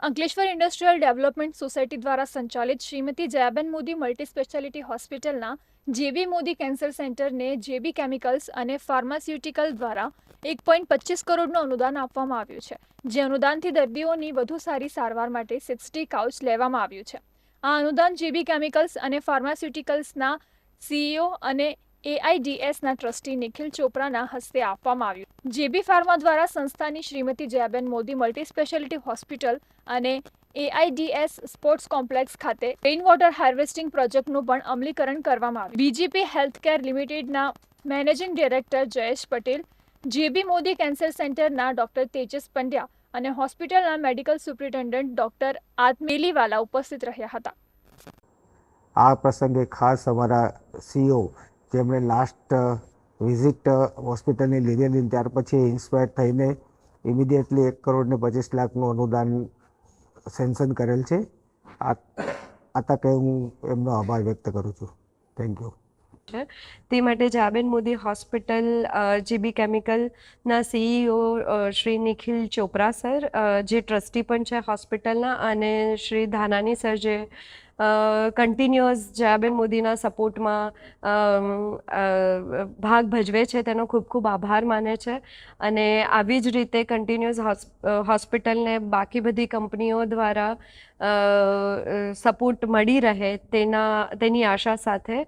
Ankleshwar industrial development society દ્વારા સંચાલિત Shrimati Jayaben Modi multi speciality હોસ્પિટલના જેબી મોદી કેન્સર સેન્ટરને જેબી કેમિકલ્સ અને ફાર્માસ્યુટિકલ દ્વારા 1.25 કરોડનું અનુદાન આપવામાં આવ્યું છે. જે અનુદાનથી દર્દીઓની વધુ સારી સારવાર માટે 60 કાઉચ લેવામાં આવ્યું છે. આ અનુદાન જેબી કેમિકલ્સ અને ફાર્માસ્યુટિકલ્સના સીઈઓ અને એઆઈડીએસના ટ્રસ્ટી નિખિલ ચોપરાના હસ્તે આપવામાં આવ્યું. જેબી ફાર્મા દ્વારા સંસ્થાની Shrimati Jayaben Modi multi speciality hospital અને એઆઈડીએસ સ્પોર્ટ્સ કોમ્પ્લેક્સ ખાતે રેઇન વોટર હાર્વેસ્ટિંગ પ્રોજેક્ટનું પણ અમલીકરણ કરવામાં આવ્યું. બીજીપી હેલ્થકેર લિમિટેડના મેનેજિંગ ડાયરેક્ટર જયેશ પટેલ, જેબી મોદી કેન્સર સેન્ટરના ડોક્ટર તેજસ પંડ્યા અને હોસ્પિટલના મેડિકલ સુપ્રિન્ટેન્ડન્ટ ડોક્ટર આત્મેલીવાલા ઉપસ્થિત રહ્યા હતા. આ પ્રસંગે ખાસ અમારા સીઓ જેમણે લાસ્ટ વિઝિટ હોસ્પિટલની લીધેલી ત્યાર પછી ઇન્સ્પાયર થઈને ઇમિડિયેટલી 1,25,00,000નું અનુદાન સેન્શન કરેલ છે. આ તકે હું એમનો આભાર વ્યક્ત કરું છું. Thank you. તે માટે જયાબેન મોદી હોસ્પિટલ જેબી કેમિકલના સીઈઓ શ્રી નિખિલ ચોપરા સર, જે ટ્રસ્ટી પણ છે હોસ્પિટલના, અને શ્રી ધાનાની સર, જે કન્ટિન્યુઅસ જયાબેન મોદીના સપોર્ટમાં ભાગ ભજવે છે, તેનો ખૂબ ખૂબ આભાર માને છે. અને આવી જ રીતે કન્ટિન્યુઅસ હોસ્પિટલને બાકી બધી કંપનીઓ દ્વારા સપોર્ટ મળી રહે તેની આશા સાથે